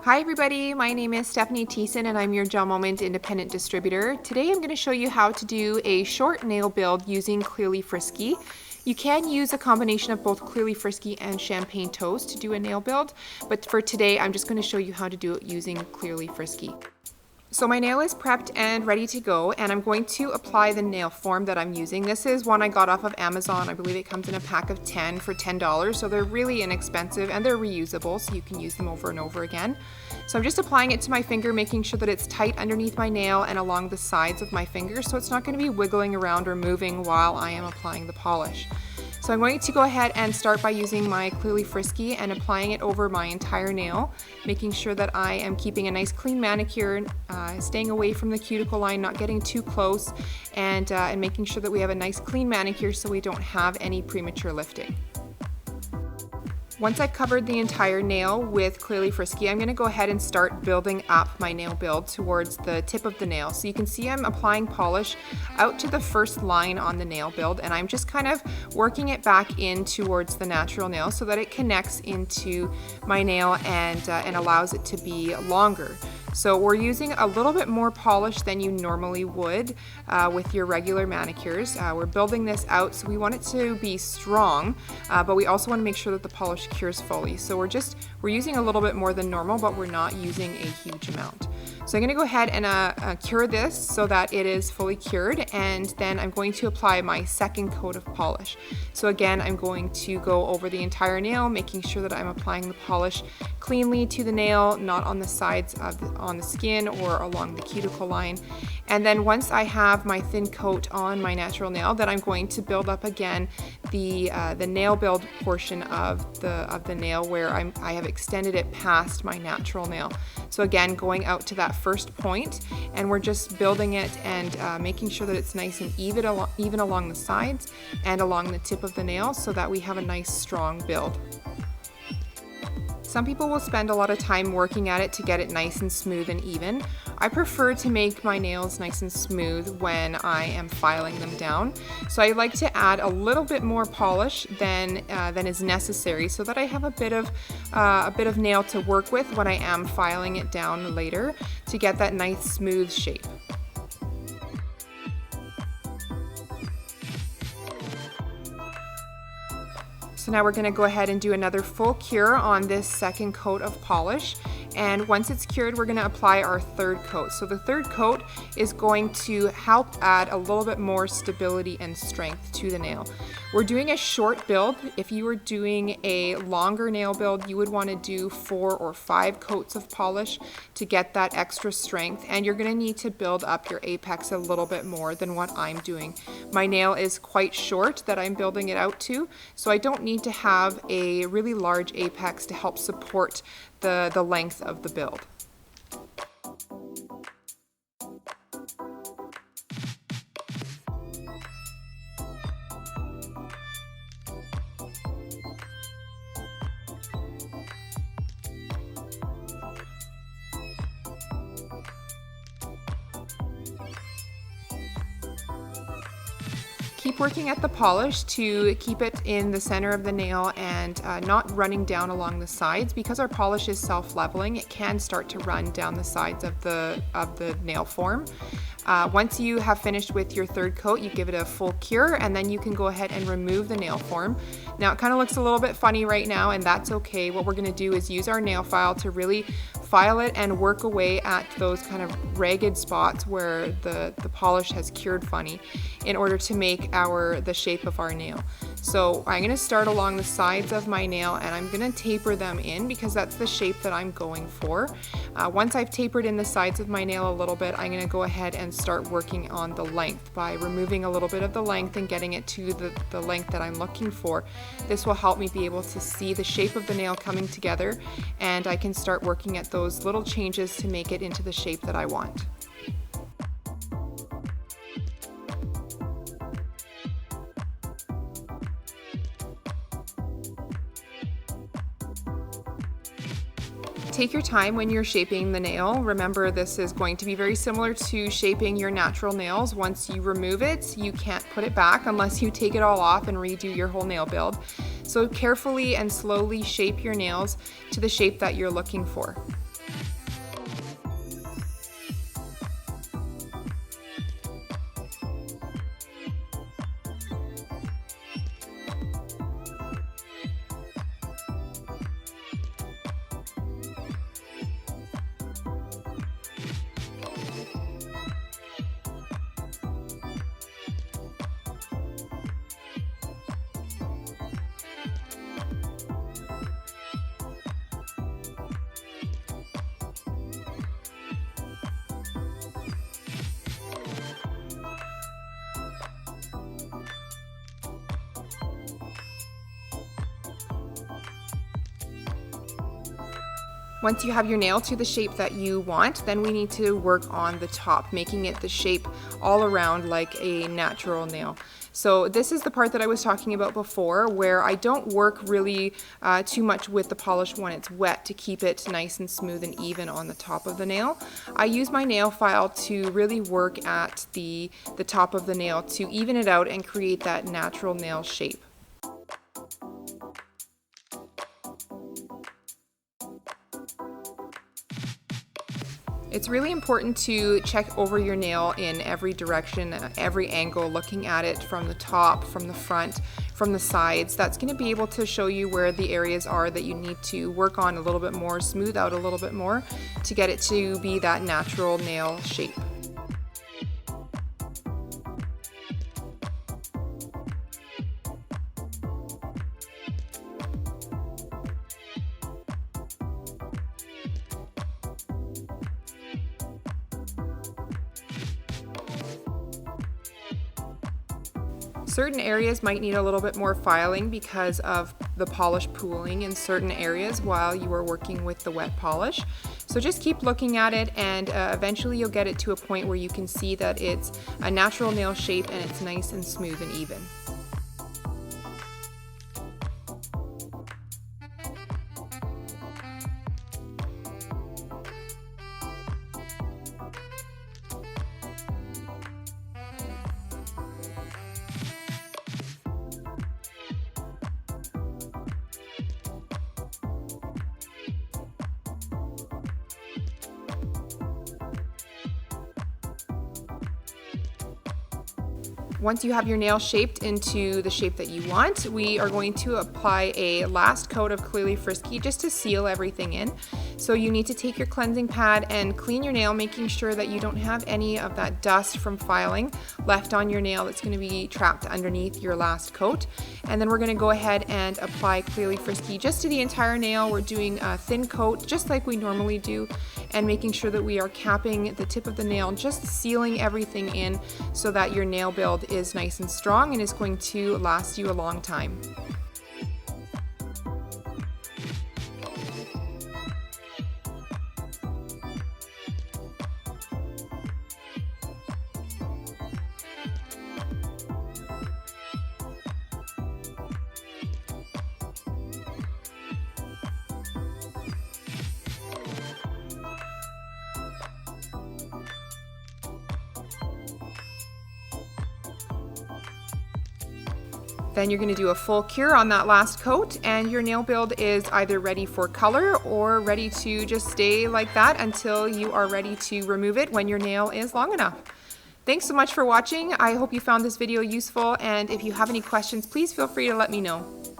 Hi everybody, my name is Stephanie Thiessen and I'm your GelMoment independent distributor. Today I'm going to show you how to do a short nail build using Clearly Frisky. You can use a combination of both Clearly Frisky and Champagne Toast to do a nail build, but for today I'm just going to show you how to do it using Clearly Frisky. So my nail is prepped and ready to go, and I'm going to apply the nail form that I'm using. This is one I got off of Amazon. I believe it comes in a pack of 10 for $10, so they're really inexpensive and they're reusable, so you can use them over and over again. So I'm just applying it to my finger, making sure that it's tight underneath my nail and along the sides of my finger, so it's not going to be wiggling around or moving while I am applying the polish. So I'm going to go ahead and start by using my Clearly Frisky and applying it over my entire nail, making sure that I am keeping a nice clean manicure, staying away from the cuticle line, not getting too close, and making sure that we have a nice clean manicure so we don't have any premature lifting. Once I've covered the entire nail with Clearly Frisky, I'm going to go ahead and start building up my nail build towards the tip of the nail. So you can see I'm applying polish out to the first line on the nail build, and I'm just kind of working it back in towards the natural nail so that it connects into my nail and allows it to be longer. So we're using a little bit more polish than you normally would with your regular manicures. We're building this out, so we want it to be strong, but we also want to make sure that the polish cures fully. So we're using a little bit more than normal, but we're not using a huge amount. So I'm going to go ahead and cure this so that it is fully cured, and then I'm going to apply my second coat of polish. So again, I'm going to go over the entire nail, making sure that I'm applying the polish cleanly to the nail, not on the sides on the skin or along the cuticle line. And then once I have my thin coat on my natural nail, then I'm going to build up again the nail build portion of the nail where I have extended it past my natural nail. So again, going out to that first point, and we're just building it and making sure that it's nice and even along the sides and along the tip of the nail so that we have a nice strong build. Some people will spend a lot of time working at it to get it nice and smooth and even. I prefer to make my nails nice and smooth when I am filing them down. So I like to add a little bit more polish than is necessary so that I have a bit of nail to work with when I am filing it down later to get that nice smooth shape. So now we're going to go ahead and do another full cure on this second coat of polish, and once it's cured we're going to apply our third coat. So the third coat is going to help add a little bit more stability and strength to the nail. We're doing a short build. If you were doing a longer nail build, you would want to do 4 or 5 coats of polish to get that extra strength, and you're going to need to build up your apex a little bit more than what I'm doing. My nail is quite short that I'm building it out to, so I don't need to have a really large apex to help support the length of the build. Keep working at the polish to keep it in the center of the nail and not running down along the sides. Because our polish is self-leveling, it can start to run down the sides of the nail form. Once you have finished with your third coat, you give it a full cure, and then you can go ahead and remove the nail form. Now it kind of looks a little bit funny right now, and that's okay. What we're going to do is use our nail file to really file it and work away at those kind of ragged spots where the polish has cured funny in order to make the shape of our nail. So I'm going to start along the sides of my nail, and I'm going to taper them in because that's the shape that I'm going for. Once I've tapered in the sides of my nail a little bit, I'm going to go ahead and start working on the length by removing a little bit of the length and getting it to the length that I'm looking for. This will help me be able to see the shape of the nail coming together, and I can start working at those little changes to make it into the shape that I want. Take your time when you're shaping the nail. Remember, this is going to be very similar to shaping your natural nails. Once you remove it, you can't put it back unless you take it all off and redo your whole nail build. So carefully and slowly shape your nails to the shape that you're looking for. Once you have your nail to the shape that you want, then we need to work on the top, making it the shape all around like a natural nail. So this is the part that I was talking about before, where I don't work really too much with the polish when it's wet to keep it nice and smooth and even on the top of the nail. I use my nail file to really work at the top of the nail to even it out and create that natural nail shape. It's really important to check over your nail in every direction, every angle, looking at it from the top, from the front, from the sides. That's going to be able to show you where the areas are that you need to work on a little bit more, smooth out a little bit more to get it to be that natural nail shape. Certain areas might need a little bit more filing because of the polish pooling in certain areas while you are working with the wet polish. So just keep looking at it, and eventually you'll get it to a point where you can see that it's a natural nail shape and it's nice and smooth and even. Once you have your nail shaped into the shape that you want, we are going to apply a last coat of Clearly Frisky just to seal everything in. So you need to take your cleansing pad and clean your nail, making sure that you don't have any of that dust from filing left on your nail that's going to be trapped underneath your last coat. And then we're going to go ahead and apply Clearly Frisky just to the entire nail. We're doing a thin coat just like we normally do, and making sure that we are capping the tip of the nail, just sealing everything in so that your nail build is nice and strong and is going to last you a long time. Then you're going to do a full cure on that last coat, and your nail build is either ready for color or ready to just stay like that until you are ready to remove it when your nail is long enough. Thanks so much for watching. I hope you found this video useful, and if you have any questions, please feel free to let me know.